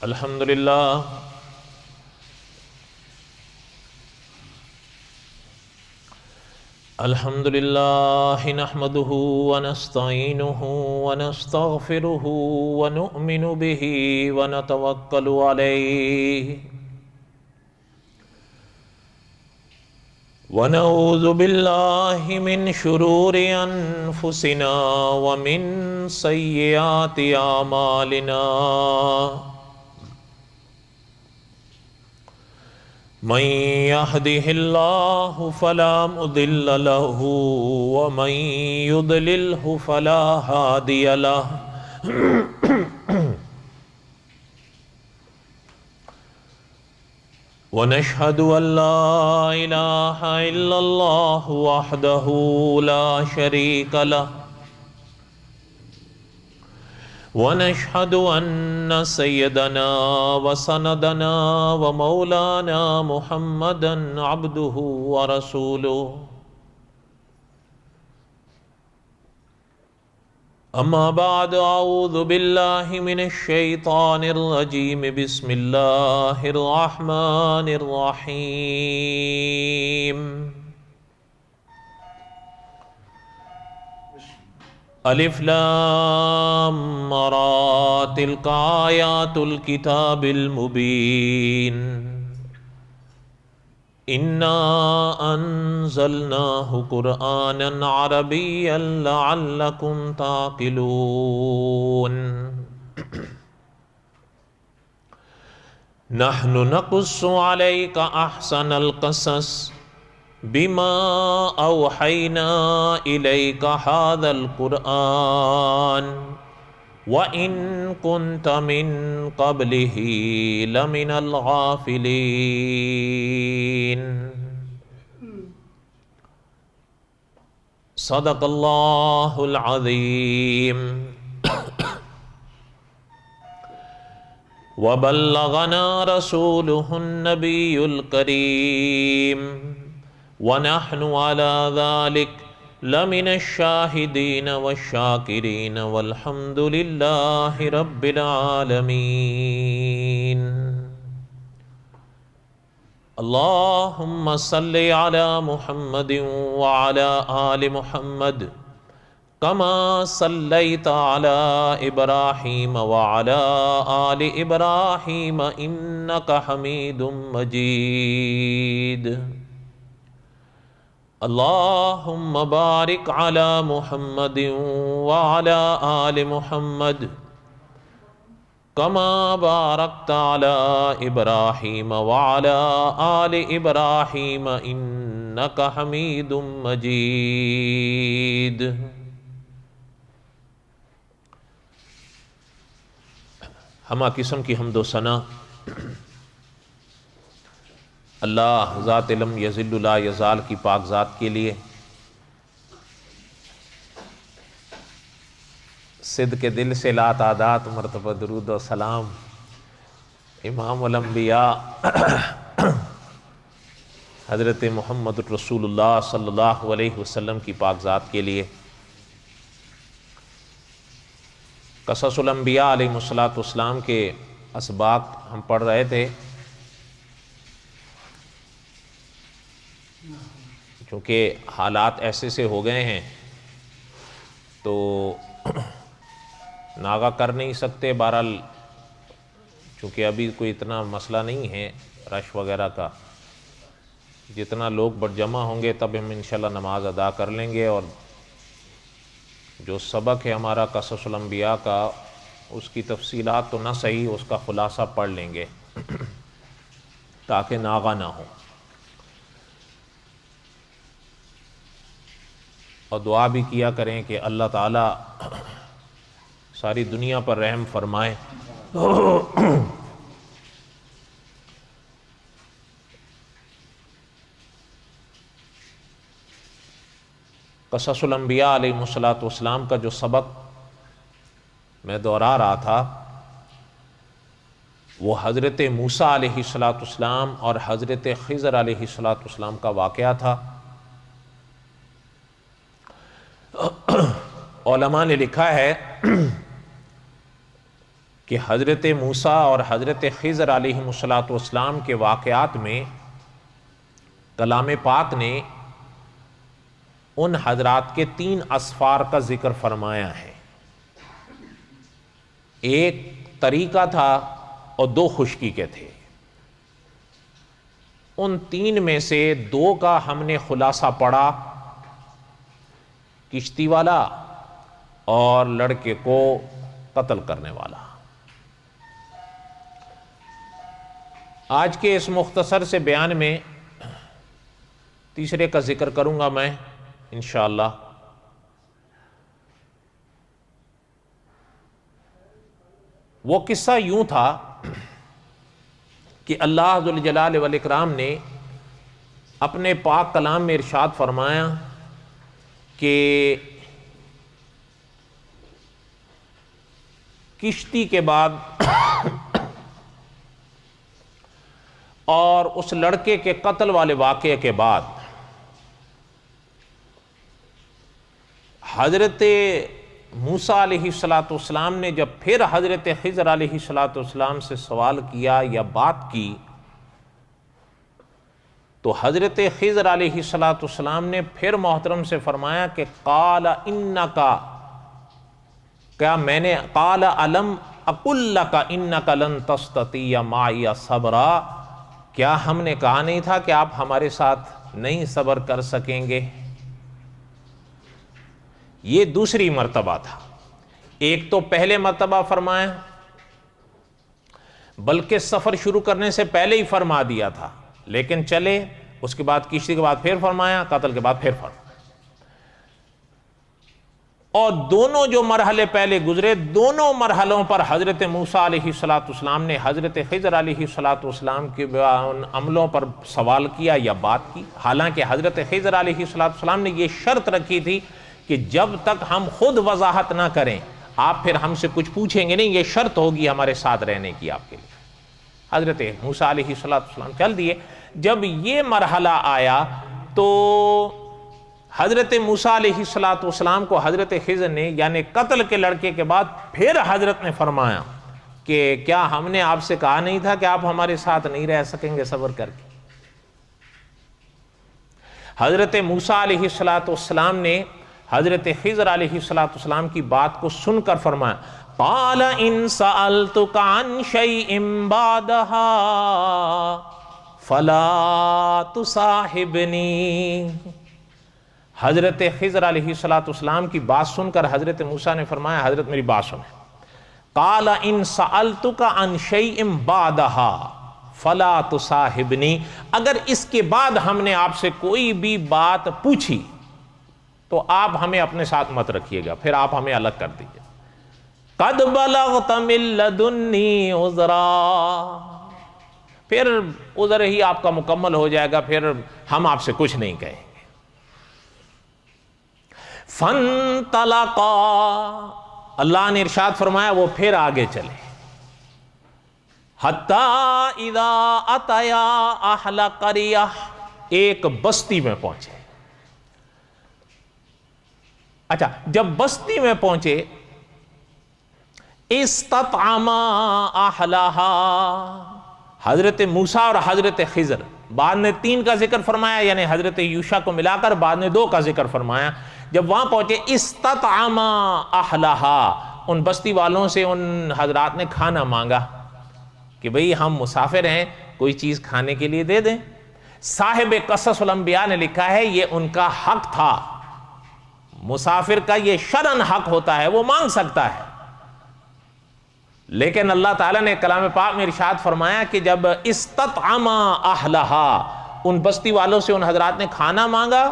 الحمد للہ الحمد للہ نحمده ونستعینه ونستغفره ونؤمن به ونتوکل علیہ ونعوذ باللہ من شرور انفسنا ومن سیئات اعمالنا من يهده الله فلا مضل له ومن يضلله فلا هادي له ونشهد أن لا إله إلا الله وحده لا شريك له ونشهد أن سيدنا وسندنا ومولانا محمدا عبده ورسوله أما بعد أعوذ بالله من الشيطان الرجيم بسم الله الرحمن الرحيم الف لام را تلك آیات الكتاب المبین انا انزلناه قرآنا عربیا لعلکم تعقلون نحن نقص عليك احسن القصص بما اوحینا الیک هذا القرآن وَإِن كُنْتَ مِن قَبْلِهِ لَمِنَ الْغَافِلِينَ صدق اللہ العظیم وبلغنا رسوله النبی الکریم ونحن على ذلك لمن الشاہدین والشاکرین والحمد للہ رب العالمین اللہم صل علی محمد وعلی آل محمد کما صلیت علی ابراہیم وعلی آل ابراہیم انک حمید مجید اللہم بارک علی محمد وعلی آل محمد کما بارکت علی ابراہیم وعلی آل ابراہیم انک حمید مجید ہمہ قسم کی حمد و ثنا اللہ ذات علم یذل لا یزال کی پاک ذات کے لیے صدق کے دل سے لا تعداد مرتبہ درود و سلام امام الانبیاء حضرت محمد رسول اللہ صلی اللہ علیہ وسلم کی پاک ذات کے لیے قصص الانبیاء علیہ السلام کے اسباق ہم پڑھ رہے تھے چونکہ حالات ایسے سے ہو گئے ہیں تو ناغہ کر نہیں سکتے بہرحال چونکہ ابھی کوئی اتنا مسئلہ نہیں ہے رش وغیرہ کا جتنا لوگ بڑھ جمع ہوں گے تب ہم انشاءاللہ نماز ادا کر لیں گے اور جو سبق ہے ہمارا قصص الانبیاء کا اس کی تفصیلات تو نہ صحیح اس کا خلاصہ پڑھ لیں گے تاکہ ناغہ نہ ہو اور دعا بھی کیا کریں کہ اللہ تعالیٰ ساری دنیا پر رحم فرمائے قصص الانبیاء علیہ السلام کا جو سبق میں دہرا رہا تھا وہ حضرت موسیٰ علیہ السلام اور حضرت خضر علیہ السلام کا واقعہ تھا علماء نے لکھا ہے کہ حضرت موسیٰ اور حضرت خضر علیہ السلام کے واقعات میں کلام پاک نے ان حضرات کے 3 اسفار کا ذکر فرمایا ہے. ایک طریقہ تھا اور 2 خشکی کے تھے. ان 3 میں سے 2 کا ہم نے خلاصہ پڑھا، کشتی والا اور لڑکے کو قتل کرنے والا. آج کے اس مختصر سے بیان میں تیسرے کا ذکر کروں گا میں انشاءاللہ. وہ قصہ یوں تھا کہ اللہ ذوالجلال والاکرام نے اپنے پاک کلام میں ارشاد فرمایا کہ کشتی کے بعد اور اس لڑکے کے قتل والے واقعے کے بعد حضرت موسیٰ علیہ السلام نے جب پھر حضرت خضر علیہ السلام سے سوال کیا یا بات کی تو حضرت خضر علیہ السلام نے پھر محترم سے فرمایا کہ قال انکا، کیا میں نے قال الم اقل لک انک لن تستطیع معی صبرا، کیا ہم نے کہا نہیں تھا کہ آپ ہمارے ساتھ نہیں صبر کر سکیں گے. یہ دوسری مرتبہ تھا. ایک تو پہلے مرتبہ فرمایا بلکہ سفر شروع کرنے سے پہلے ہی فرما دیا تھا، لیکن چلے اس کے بعد کشتی کے بعد پھر فرمایا، قتل کے بعد پھر فرمایا. اور دونوں جو مرحلے پہلے گزرے دونوں مرحلوں پر حضرت موسیٰ علیہ السلام نے حضرت خضر علیہ السلام کے ان عملوں پر سوال کیا یا بات کی. حالانکہ حضرت خضر علیہ السلام نے یہ شرط رکھی تھی کہ جب تک ہم خود وضاحت نہ کریں آپ پھر ہم سے کچھ پوچھیں گے نہیں، یہ شرط ہوگی ہمارے ساتھ رہنے کی آپ کے لیے. حضرت موسیٰ علیہ السلام چل دیے. جب یہ مرحلہ آیا تو حضرت موسیٰ علیہ السلام کو حضرت خضر نے یعنی قتل کے لڑکے کے بعد پھر حضرت نے فرمایا کہ کیا ہم نے آپ سے کہا نہیں تھا کہ آپ ہمارے ساتھ نہیں رہ سکیں گے صبر کر کے. حضرت موسیٰ علیہ السلام نے حضرت خضر علیہ السلام کی بات کو سن کر فرمایا قال ان سألتک عن شیء بعدها فلا تصاحبنی. حضرت خضر علیہ السلام کی بات سن کر حضرت موسیٰ نے فرمایا حضرت میری بات سنیں. قال ان سألتک عن شیء بعدها فلا تصاحبنی، اگر اس کے بعد ہم نے آپ سے کوئی بھی بات پوچھی تو آپ ہمیں اپنے ساتھ مت رکھیے گا، پھر آپ ہمیں الگ کر دیجیے. قد بلغت من لدنی عذرا، پھر عذر ہی آپ کا مکمل ہو جائے گا، پھر ہم آپ سے کچھ نہیں کہیں گے. فانطلقا، اللہ نے ارشاد فرمایا وہ پھر آگے چلے. حتی اذا اتیا اہل قریہ، ایک بستی میں پہنچے. اچھا جب بستی میں پہنچے استطعما اہلہا، حضرت موسیٰ اور حضرت خضر، بعد نے 3 کا ذکر فرمایا یعنی حضرت یوشع کو ملا کر بعد نے 2 کا ذکر فرمایا. جب وہاں پہنچے استطعما اہلہا، ان بستی والوں سے ان حضرات نے کھانا مانگا کہ بھئی ہم مسافر ہیں کوئی چیز کھانے کے لیے دے دیں. صاحب قصص الانبیاء نے لکھا ہے یہ ان کا حق تھا، مسافر کا یہ شرعاً حق ہوتا ہے، وہ مانگ سکتا ہے. لیکن اللہ تعالیٰ نے کلام پاک میں ارشاد فرمایا کہ جب استطعما اہلہا، ان بستی والوں سے ان حضرات نے کھانا مانگا،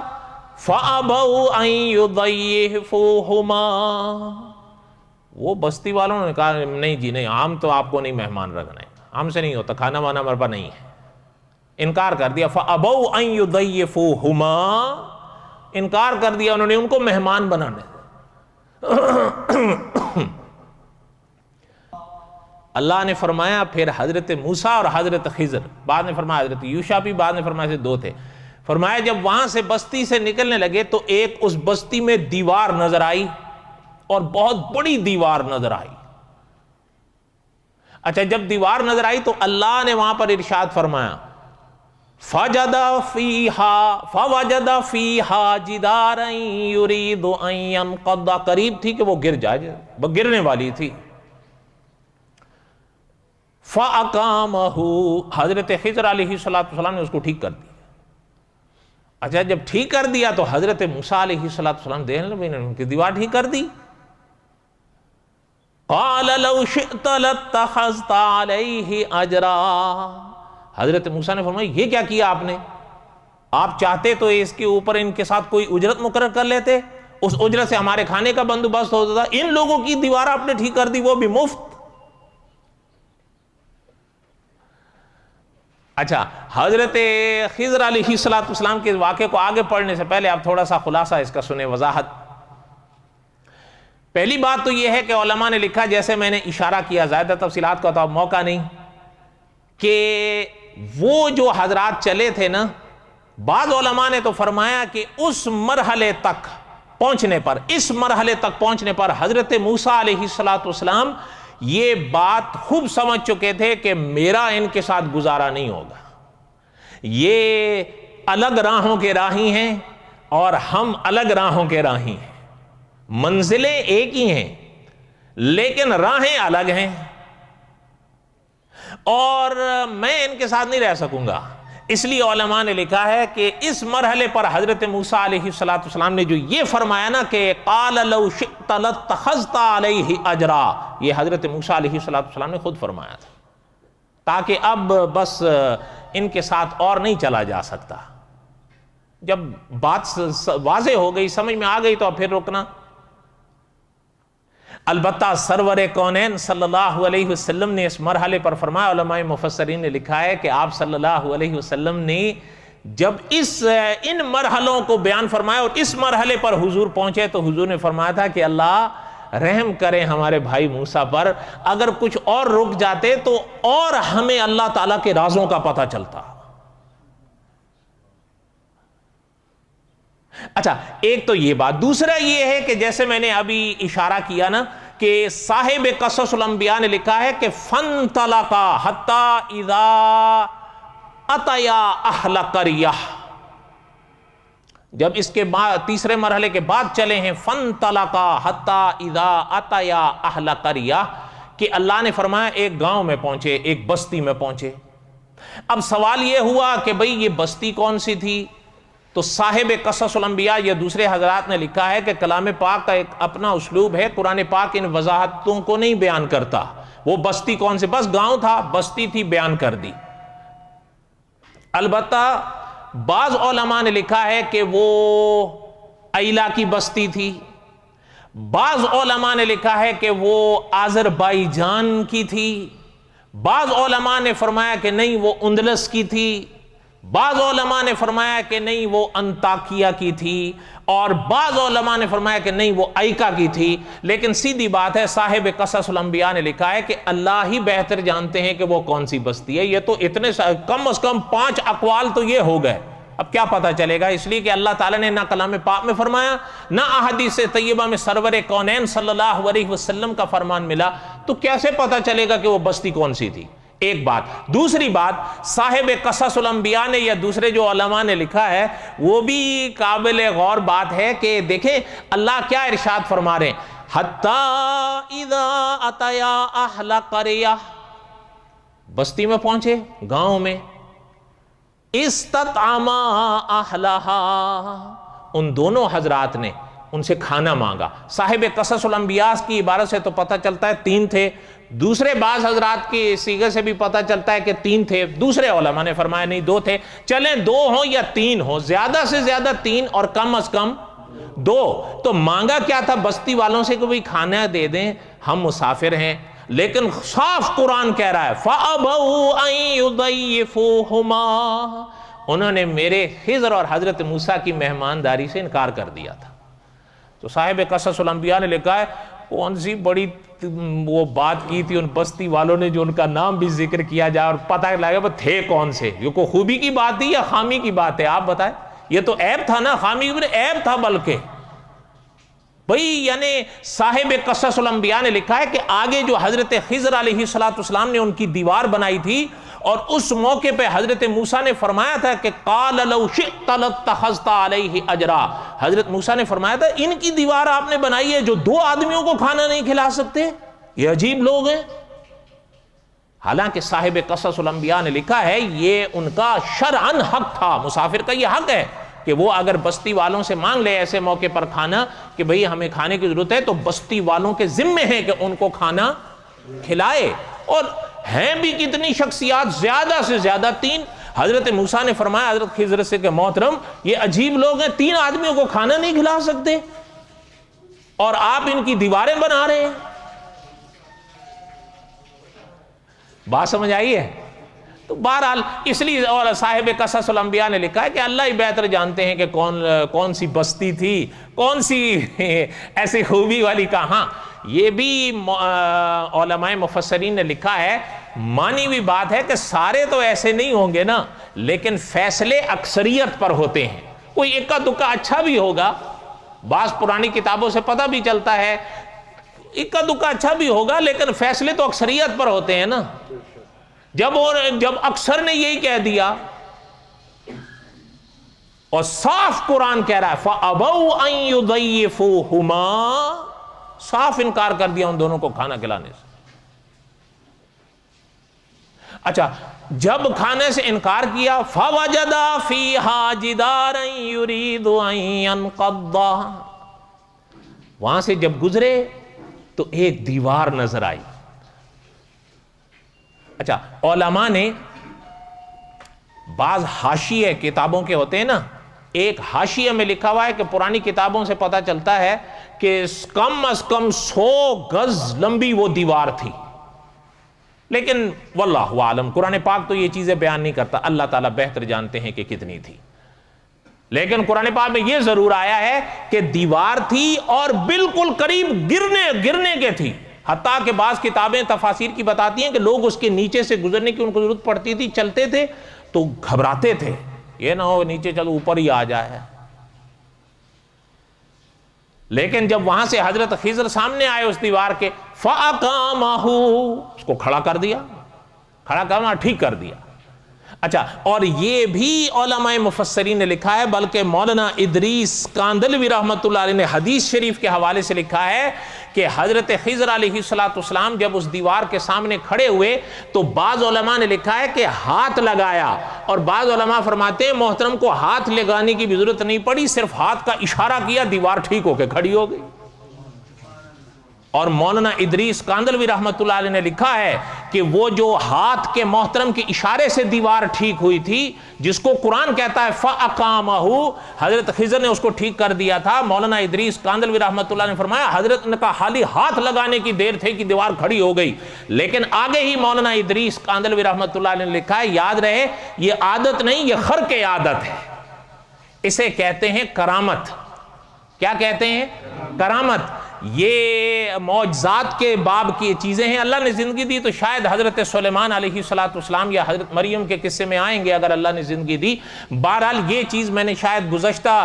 فَأَبَوْا أَن يُضَيِّفُوهُمَا، وہ بستی والوں نے کہا نہیں جی نہیں، عام تو آپ کو نہیں مہمان رکھنا ہے، ہم سے نہیں ہوتا، کھانا وانا ہمارے پاس نہیں ہے. انکار کر دیا. فَأَبَوْا أَن يُضَيِّفُوهُمَا، انکار کر دیا انہوں نے ان کو مہمان بنانے. اللہ نے فرمایا پھر حضرت موسیٰ اور حضرت خضر، بعد میں فرمایا حضرت یوشع بھی، بعد میں فرمایا سے 2 تھے. فرمایا جب وہاں سے بستی سے نکلنے لگے تو ایک اس بستی میں دیوار نظر آئی اور بہت بڑی دیوار نظر آئی. اچھا جب دیوار نظر آئی تو اللہ نے وہاں پر ارشاد فرمایا فوجد فیہا جدارا یرید ان ینقض، قریب تھی کہ وہ گر جائے، گرنے والی تھی. فاقامہ، حضرت خضر علیہ السلام نے اس کو ٹھیک کر دیا. اچھا جب ٹھیک کر دیا تو حضرت موسیٰ علیہ السلام دیکھنے لگے انہوں نے ان کی دیوار ٹھیک کر دی. قال لو شئت لاتخذت علیہ اجرا، حضرت موسیٰ نے فرمایا یہ کیا کیا آپ نے؟ آپ چاہتے تو اس کے اوپر ان کے ساتھ کوئی اجرت مقرر کر لیتے، اس اجرت سے ہمارے کھانے کا بندوبست ہوتا تھا. ان لوگوں کی دیوار آپ نے ٹھیک کر دی، وہ بھی مفت. اچھا حضرت خضر علیہ السلام کے واقعے کو آگے پڑھنے سے پہلے آپ تھوڑا سا خلاصہ اس کا سنیں، وضاحت. پہلی بات تو یہ ہے کہ علماء نے لکھا، جیسے میں نے اشارہ کیا، زیادہ تفصیلات کا تو اب موقع نہیں، کہ وہ جو حضرات چلے تھے نا، بعض علماء نے تو فرمایا کہ اس مرحلے تک پہنچنے پر حضرت موسیٰ علیہ السلام یہ بات خوب سمجھ چکے تھے کہ میرا ان کے ساتھ گزارا نہیں ہوگا. یہ الگ راہوں کے راہی ہیں اور ہم الگ راہوں کے راہی ہیں. منزلیں ایک ہی ہیں لیکن راہیں الگ ہیں، اور میں ان کے ساتھ نہیں رہ سکوں گا. اس لیے علماء نے لکھا ہے کہ اس مرحلے پر حضرت موسیٰ علیہ السلام نے جو یہ فرمایا نا کہ قال لو شئت لاتخذت علیہ اجرا، یہ حضرت موسیٰ علیہ السلام نے خود فرمایا تھا، تاکہ اب بس ان کے ساتھ اور نہیں چلا جا سکتا. جب بات واضح ہو گئی، سمجھ میں آ گئی، تو اب پھر رکنا. البتہ سرور کونین صلی اللہ علیہ وسلم نے اس مرحلے پر فرمایا، علماء مفسرین نے لکھا ہے کہ آپ صلی اللہ علیہ وسلم نے جب ان مرحلوں کو بیان فرمایا اور اس مرحلے پر حضور پہنچے تو حضور نے فرمایا تھا کہ اللہ رحم کرے ہمارے بھائی موسیٰ پر، اگر کچھ اور رک جاتے تو اور ہمیں اللہ تعالیٰ کے رازوں کا پتہ چلتا. اچھا ایک تو یہ بات. دوسرا یہ ہے کہ جیسے میں نے ابھی اشارہ کیا نا کہ صاحب قصص الانبیاء نے لکھا ہے کہ فانطلقا حتی اذا اتیا اہل قریہ، جب اس کے بعد تیسرے مرحلے کے بعد چلے ہیں فانطلقا حتی اذا اتیا اہل قریہ، کہ اللہ نے فرمایا ایک گاؤں میں پہنچے، ایک بستی میں پہنچے. اب سوال یہ ہوا کہ بھئی یہ بستی کون سی تھی؟ تو صاحب قصص الانبیاء یا دوسرے حضرات نے لکھا ہے کہ کلام پاک کا ایک اپنا اسلوب ہے، قرآن پاک ان وضاحتوں کو نہیں بیان کرتا. وہ بستی کون سے، بس گاؤں تھا، بستی تھی، بیان کر دی. البتہ بعض علماء نے لکھا ہے کہ وہ ایلا کی بستی تھی، بعض علماء نے لکھا ہے کہ وہ آذربائیجان کی تھی، بعض علماء نے فرمایا کہ نہیں وہ اندلس کی تھی، بعض علماء نے فرمایا کہ نہیں وہ انطاکیہ کی تھی، اور بعض علماء نے فرمایا کہ نہیں وہ ایکا کی تھی. لیکن سیدھی بات ہے صاحب قصص الانبیاء نے لکھا ہے کہ اللہ ہی بہتر جانتے ہیں کہ وہ کون سی بستی ہے. یہ تو اتنے کم از کم 5 اقوال تو یہ ہو گئے، اب کیا پتہ چلے گا؟ اس لیے کہ اللہ تعالیٰ نے نہ کلام پاک میں فرمایا نہ احادیث طیبہ میں سرور کونین صلی اللہ علیہ وسلم کا فرمان ملا، تو کیسے پتہ چلے گا کہ وہ بستی کون سی تھی؟ ایک بات. دوسری بات، صاحب قصص الانبیاء نے یا دوسرے جو علماء نے لکھا ہے وہ بھی قابل غور بات ہے کہ دیکھیں اللہ کیا ارشاد فرما رہے ہیں، حتی اذا اتیا اہل قریہ، بستی میں پہنچے، گاؤں میں، استطعما اہلہا، ان دونوں حضرات نے ان سے کھانا مانگا. صاحب قصص الانبیاء کی عبارت سے تو پتہ چلتا ہے 3 تھے، دوسرے بعض حضرات کی صیغے سے بھی پتہ چلتا ہے کہ 3 تھے، دوسرے علماء نے فرمایا نہیں 2 تھے. چلیں 2 ہوں یا 3 ہوں، زیادہ سے زیادہ 3 اور کم از کم 2. تو مانگا کیا تھا بستی والوں سے کہ بھئی کھانا دے دیں، ہم مسافر ہیں. لیکن صاف قرآن کہہ رہا ہے فَأَبَوْا أَن يُضَيِّفُوهُمَا، انہوں نے میرے خضر اور حضرت موسیٰ کی مہمانداری سے انکار کر دیا تھا. تو صاحب قصص الانبیاء نے لکھا ہے کون سی بڑی وہ بات کی تھی ان بستی والوں نے جو ان کا نام بھی ذکر کیا جائے اور پتہ لگا وہ تھے کون سے. یہ کوئی خوبی کی بات تھی یا خامی کی بات ہے؟ آپ بتائیں. یہ تو عیب تھا نا، خامی عیب تھا. بلکہ بھئی یعنی صاحب قصص الانبیاء نے لکھا ہے کہ آگے جو حضرت خضر علیہ السلام نے ان کی دیوار بنائی تھی، اور اس موقع پہ حضرت موسیٰ نے فرمایا تھا کہ قال لو شئت لاتخذت علیہ اجرا، حضرت موسیٰ نے فرمایا تھا ان کی دیوار آپ نے بنائی ہے جو 2 آدمیوں کو کھانا نہیں کھلا سکتے، یہ عجیب لوگ ہیں۔ حالانکہ صاحب قصص الانبیاء نے لکھا ہے یہ ان کا شرعاً حق تھا، مسافر کا یہ حق ہے کہ وہ اگر بستی والوں سے مانگ لے ایسے موقع پر کھانا کہ بھئی ہمیں کھانے کی ضرورت ہے، تو بستی والوں کے ذمے ہیں کہ ان کو کھانا کھلائے۔ اور ہیں بھی کتنی شخصیات، زیادہ سے زیادہ 3۔ حضرت موسیٰ نے فرمایا حضرت خضر سے کہ محترم یہ عجیب لوگ ہیں، 3 آدمیوں کو کھانا نہیں کھلا سکتے اور آپ ان کی دیواریں بنا رہے ہیں۔ بات سمجھ آئی ہے؟ تو بہرحال اس لیے اور صاحب قصص الانبیاء نے لکھا ہے کہ اللہ ہی بہتر جانتے ہیں کہ کون سی بستی تھی، کون سی ایسی خوبی والی کہاں۔ یہ بھی علماء مفسرین نے لکھا ہے، مانی ہوئی بات ہے کہ سارے تو ایسے نہیں ہوں گے نا، لیکن فیصلے اکثریت پر ہوتے ہیں، کوئی اکا دکا اچھا بھی ہوگا، بعض پرانی کتابوں سے پتہ بھی چلتا ہے اکا دکا اچھا بھی ہوگا، لیکن فیصلے تو اکثریت پر ہوتے ہیں نا۔ جب اکثر نے یہی کہہ دیا، اور صاف قرآن کہہ رہا ہے فَأَبَوْا أَن يُضَيِّفُوهُمَا، صاف انکار کر دیا ان دونوں کو کھانا کھلانے سے۔ اچھا، جب کھانے سے انکار کیا فَوَجَدَا فِيهَا جِدَارًا يُرِيدُ أَن يَنْقَضَّ، وہاں سے جب گزرے تو ایک دیوار نظر آئی۔ اچھا، علماء نے بعض حاشیے کتابوں کے ہوتے ہیں نا، ایک حاشیے میں لکھا ہوا ہے کہ پرانی کتابوں سے پتہ چلتا ہے کہ کم از کم 100 گز لمبی وہ دیوار تھی، لیکن واللہ عالم قرآن پاک تو یہ چیزیں بیان نہیں کرتا، اللہ تعالیٰ بہتر جانتے ہیں کہ کتنی تھی۔ لیکن قرآن پاک میں یہ ضرور آیا ہے کہ دیوار تھی اور بالکل قریب گرنے کے تھی، حتیٰ کہ بعض کتابیں تفاسیر کی بتاتی ہیں کہ لوگ اس کے نیچے سے گزرنے کی ان کو ضرورت پڑتی تھی، چلتے تھے تو گھبراتے تھے، یہ نہ ہو نیچے چلو اوپر ہی آ جائے۔ لیکن جب وہاں سے حضرت خضر سامنے آئے اس دیوار کے، فَأَقَامَهُ، اس کو کھڑا کر دیا، کھڑا کرنا ٹھیک کر دیا۔ اچھا، اور یہ بھی علماء مفسرین نے لکھا ہے، بلکہ مولانا ادریس کاندلوی رحمۃ اللہ علیہ نے حدیث شریف کے حوالے سے لکھا ہے کہ حضرت خضر علیہ السلام جب اس دیوار کے سامنے کھڑے ہوئے تو بعض علماء نے لکھا ہے کہ ہاتھ لگایا، اور بعض علماء فرماتے ہیں محترم کو ہاتھ لگانے کی بھی ضرورت نہیں پڑی، صرف ہاتھ کا اشارہ کیا، دیوار ٹھیک ہو کے کھڑی ہو گئی۔ اور مولانا ادریس کاندلوی رحمۃ اللہ علیہ نے لکھا ہے کہ وہ جو ہاتھ کے محترم کے اشارے سے دیوار ٹھیک ہوئی تھی، جس کو قرآن کہتا ہے فَأَقَامَهُ، حضرت خضر نے اس کو ٹھیک کر دیا تھا۔ مولانا ادریس کاندلوی رحمۃ اللہ نے فرمایا حضرت نے کہا خالی ہاتھ لگانے کی دیر تھے کہ دیوار کھڑی ہو گئی، لیکن آگے ہی مولانا ادریس کاندلوی رحمۃ اللہ علیہ نے لکھا ہے، یاد رہے یہ عادت نہیں، یہ خرق عادت ہے، اسے کہتے ہیں کرامت۔ کیا کہتے ہیں؟ کرامت۔ یہ معجزات کے باب کی چیزیں ہیں، اللہ نے زندگی دی تو شاید حضرت سلیمان علیہ السلام یا حضرت مریم کے قصے میں آئیں گے اگر اللہ نے زندگی دی۔ بہرحال یہ چیز میں نے شاید گزشتہ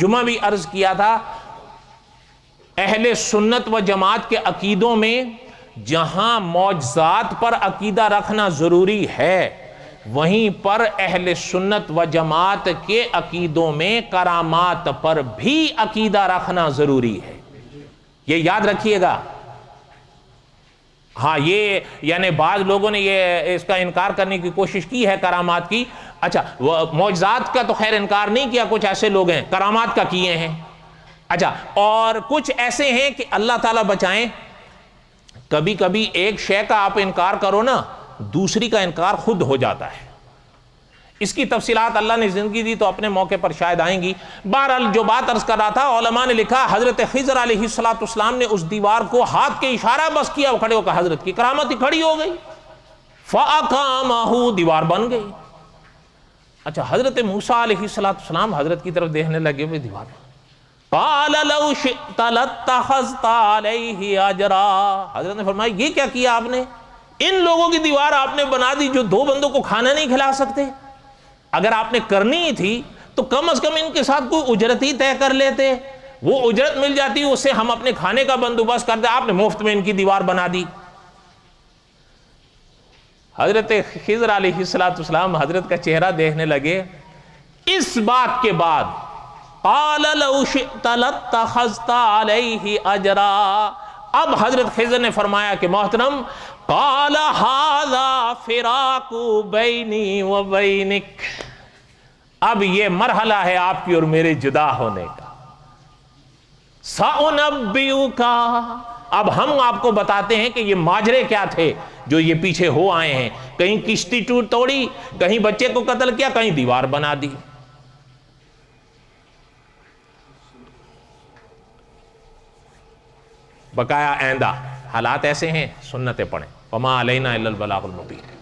جمعہ بھی عرض کیا تھا، اہل سنت و جماعت کے عقیدوں میں جہاں معجزات پر عقیدہ رکھنا ضروری ہے، وہیں پر اہل سنت و جماعت کے عقیدوں میں کرامات پر بھی عقیدہ رکھنا ضروری ہے، یہ یاد رکھیے گا۔ ہاں، یہ یعنی بعض لوگوں نے یہ اس کا انکار کرنے کی کوشش کی ہے کرامات کی۔ اچھا، معجزات کا تو خیر انکار نہیں کیا، کچھ ایسے لوگ ہیں کرامات کا کیے ہیں۔ اچھا، اور کچھ ایسے ہیں کہ اللہ تعالیٰ بچائیں، کبھی کبھی ایک شے کا آپ انکار کرو نا، دوسری کا انکار خود ہو جاتا ہے۔ اس کی تفصیلات اللہ نے زندگی دی تو اپنے موقع پر شاید آئیں گی۔ بہرحال جو بات عرض کر رہا تھا، علماء نے لکھا حضرت خضر علیہ السلام نے اس دیوار کو ہاتھ کے اشارہ بس کیا، وہ کھڑے ہو کر حضرت کی کرامت ہی کھڑی ہو گئی، فَأَقَامَهُ، دیوار بن گئی۔ اچھا، حضرت موسیٰ علیہ السلام حضرت کی طرف دیکھنے لگے ہوئے دیوار، قَالَ لَوْ شِئْتَ لَاتَّخَذْتَ عَلَيْهِ أَجْرًا، حضرت نے فرمایا یہ کیا کیا آپ نے؟ ان لوگوں کی دیوار آپ نے بنا دی جو 2 بندوں کو کھانا نہیں کھلا سکتے، اگر آپ نے کرنی ہی تھی تو کم از کم ان کے ساتھ کوئی اجرت ہی طے کر لیتے، وہ اجرت مل جاتی، اس سے ہم اپنے کھانے کا بندوبست کرتے، آپ نے مفت میں ان کی دیوار بنا دی۔ حضرت خضر علیہ السلام حضرت کا چہرہ دیکھنے لگے۔ اس بات کے بعد قال لو شئت لاتخذت علیہ اجرا، اب حضرت خضر نے فرمایا کہ محترم قال ھذا فراق بینی و بینک، اب یہ مرحلہ ہے آپ کی اور میرے جدا ہونے کا۔ سأنبئک، اب ہم آپ کو بتاتے ہیں کہ یہ ماجرے کیا تھے جو یہ پیچھے ہو آئے ہیں، کہیں کشتی توڑی، کہیں بچے کو قتل کیا، کہیں دیوار بنا دی۔ بقایا آئندہ حالات ایسے ہیں، سنتیں پڑھیں۔ وما علینا الا البلاغ المبین۔